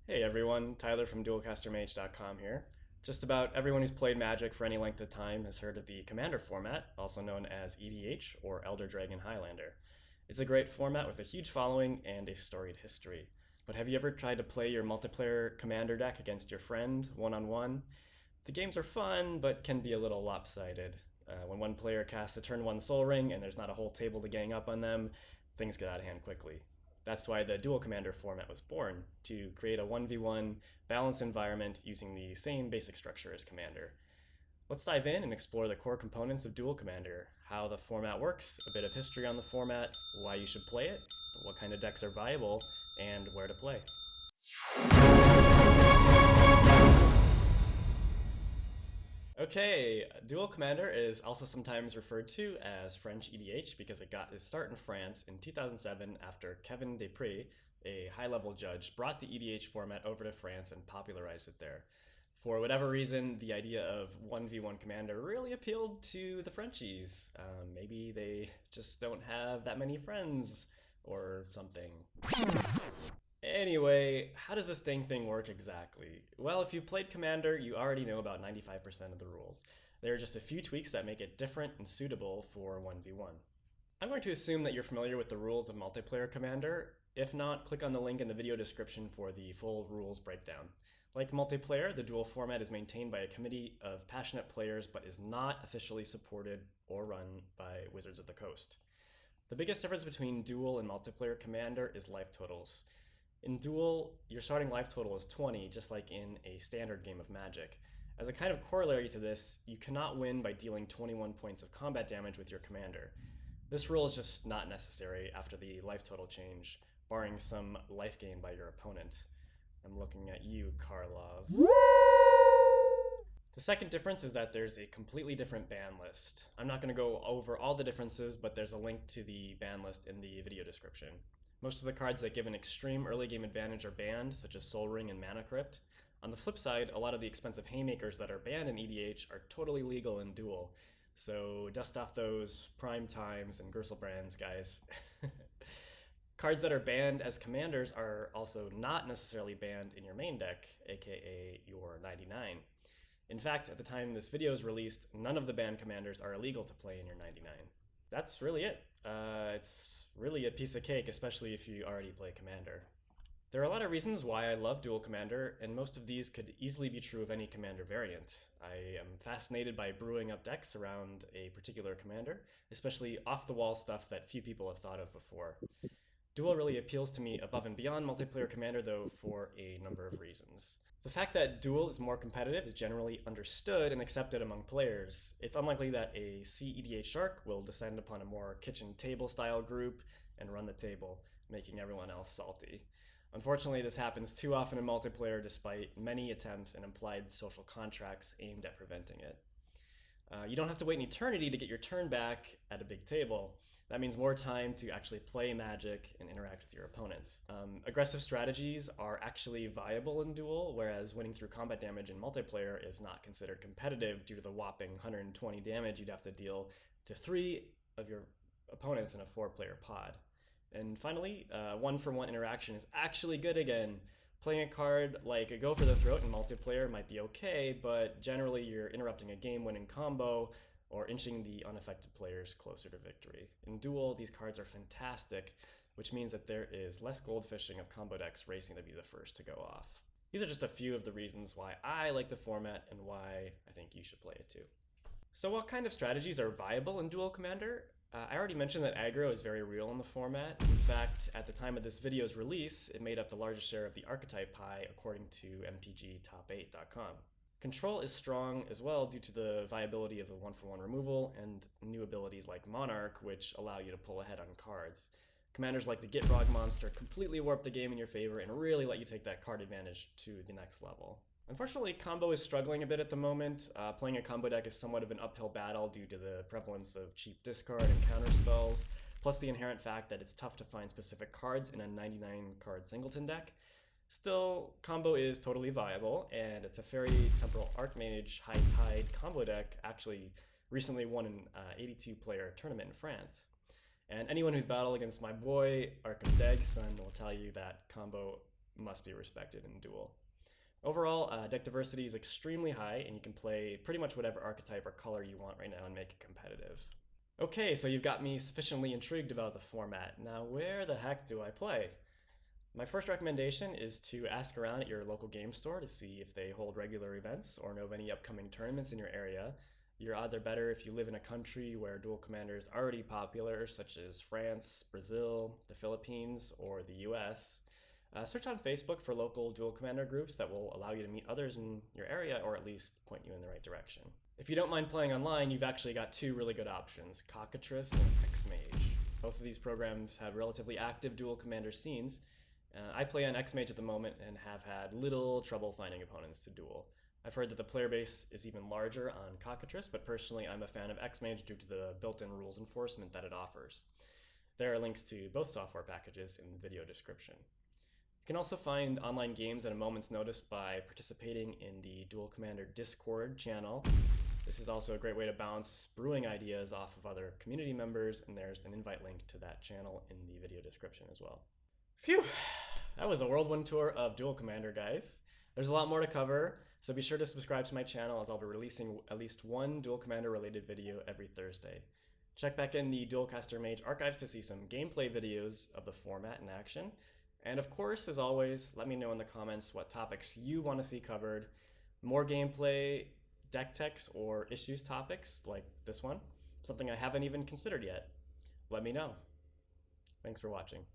Hey everyone, Tyler from Duelcaster here. Just about everyone who's played Magic for any length of time has heard of the Commander format, also known as EDH or Elder Dragon Highlander. It's a great format with a huge following and a storied history. But have you ever tried to play your multiplayer Commander deck against your friend, one-on-one? The games are fun, but can be a little lopsided. When one player casts a turn 1 Soul Ring and there's not a whole table to gang up on them, things get out of hand quickly. That's why the Duel Commander format was born, to create a 1v1 balanced environment using the same basic structure as Commander. Let's dive in and explore the core components of Duel Commander, how the format works, a bit of history on the format, why you should play it, what kind of decks are viable, and where to play. Okay, Duel Commander is also sometimes referred to as French EDH because it got its start in France in 2007 after Kevin Desprez, a high-level judge, brought the EDH format over to France and popularized it there. For whatever reason, the idea of 1v1 Commander really appealed to the Frenchies. Maybe they just don't have that many friends or something. Anyway, how does this dang thing work exactly? Well, if you played Commander, you already know about 95% of the rules. There are just a few tweaks that make it different and suitable for 1v1. I'm going to assume that you're familiar with the rules of multiplayer Commander. If not, click on the link in the video description for the full rules breakdown. Like multiplayer, the Duel format is maintained by a committee of passionate players but is not officially supported or run by Wizards of the Coast. The biggest difference between Duel and multiplayer Commander is life totals. In Duel, your starting life total is 20, just like in a standard game of Magic. As a kind of corollary to this, you cannot win by dealing 21 points of combat damage with your commander. This rule is just not necessary after the life total change, barring some life gain by your opponent. I'm looking at you, Karlov. The second difference is that there's a completely different ban list. I'm not going to go over all the differences, but there's a link to the ban list in the video description. Most of the cards that give an extreme early game advantage are banned, such as Soul Ring and Mana Crypt. On the flip side, a lot of the expensive haymakers that are banned in EDH are totally legal in Duel. So dust off those Prime Times and Gerselbrands, guys. Cards that are banned as commanders are also not necessarily banned in your main deck, aka your 99. In fact, at the time this video is released, none of the banned commanders are illegal to play in your 99. That's really it. It's really a piece of cake, especially if you already play Commander. There are a lot of reasons why I love Duel Commander, and most of these could easily be true of any Commander variant. I am fascinated by brewing up decks around a particular Commander, especially off-the-wall stuff that few people have thought of before. Duel really appeals to me above and beyond multiplayer Commander, though, for a number of reasons. The fact that Duel is more competitive is generally understood and accepted among players. It's unlikely that a CEDH Shark will descend upon a more kitchen table style group and run the table, making everyone else salty. Unfortunately, this happens too often in multiplayer despite many attempts and implied social contracts aimed at preventing it. You don't have to wait an eternity to get your turn back at a big table. That means more time to actually play Magic and interact with your opponents. Aggressive strategies are actually viable in Duel, whereas winning through combat damage in multiplayer is not considered competitive due to the whopping 120 damage you'd have to deal to 3 of your opponents in a 4-player pod. And finally, one-for-one interaction is actually good again. Playing a card like a Go for the Throat in multiplayer might be okay, but generally you're interrupting a game-winning combo or inching the unaffected players closer to victory. In Duel, these cards are fantastic, which means that there is less goldfishing of combo decks racing to be the first to go off. These are just a few of the reasons why I like the format and why I think you should play it too. So what kind of strategies are viable in Duel Commander? I already mentioned that aggro is very real in the format. In fact, at the time of this video's release, it made up the largest share of the archetype pie according to mtgtop8.com. Control is strong as well due to the viability of the one-for-one removal and new abilities like Monarch, which allow you to pull ahead on cards. Commanders like the Gitrog monster completely warp the game in your favor and really let you take that card advantage to the next level. Unfortunately, combo is struggling a bit at the moment. Playing a combo deck is somewhat of an uphill battle due to the prevalence of cheap discard and counter spells, plus the inherent fact that it's tough to find specific cards in a 99-card singleton deck. Still, combo is totally viable, and it's a Fairy Temporal Archmage High Tide combo deck actually recently won an 82-player tournament in France. And anyone who's battled against my boy, Arkham Dagson, will tell you that combo must be respected in Duel. Overall, deck diversity is extremely high, and you can play pretty much whatever archetype or color you want right now and make it competitive. Okay, so you've got me sufficiently intrigued about the format. Now, where the heck do I play? My first recommendation is to ask around at your local game store to see if they hold regular events or know of any upcoming tournaments in your area. Your odds are better if you live in a country where Duel Commander is already popular, such as France, Brazil, the Philippines, or the US. Search on Facebook for local Duel Commander groups that will allow you to meet others in your area or at least point you in the right direction. If you don't mind playing online, you've actually got two really good options, Cockatrice and X-Mage. Both of these programs have relatively active Duel Commander scenes. I play on X-Mage at the moment and have had little trouble finding opponents to duel. I've heard that the player base is even larger on Cockatrice, but personally I'm a fan of X-Mage due to the built-in rules enforcement that it offers. There are links to both software packages in the video description. You can also find online games at a moment's notice by participating in the Duel Commander Discord channel. This is also a great way to bounce brewing ideas off of other community members, and there's an invite link to that channel in the video description as well. Phew! That was a whirlwind tour of Duel Commander, guys. There's a lot more to cover, so be sure to subscribe to my channel as I'll be releasing at least one Duel Commander related video every Thursday. Check back in the Duelcaster Mage archives to see some gameplay videos of the format in action. And of course, as always, let me know in the comments what topics you want to see covered. More gameplay, deck techs, or issues topics like this one, something I haven't even considered yet. Let me know. Thanks for watching.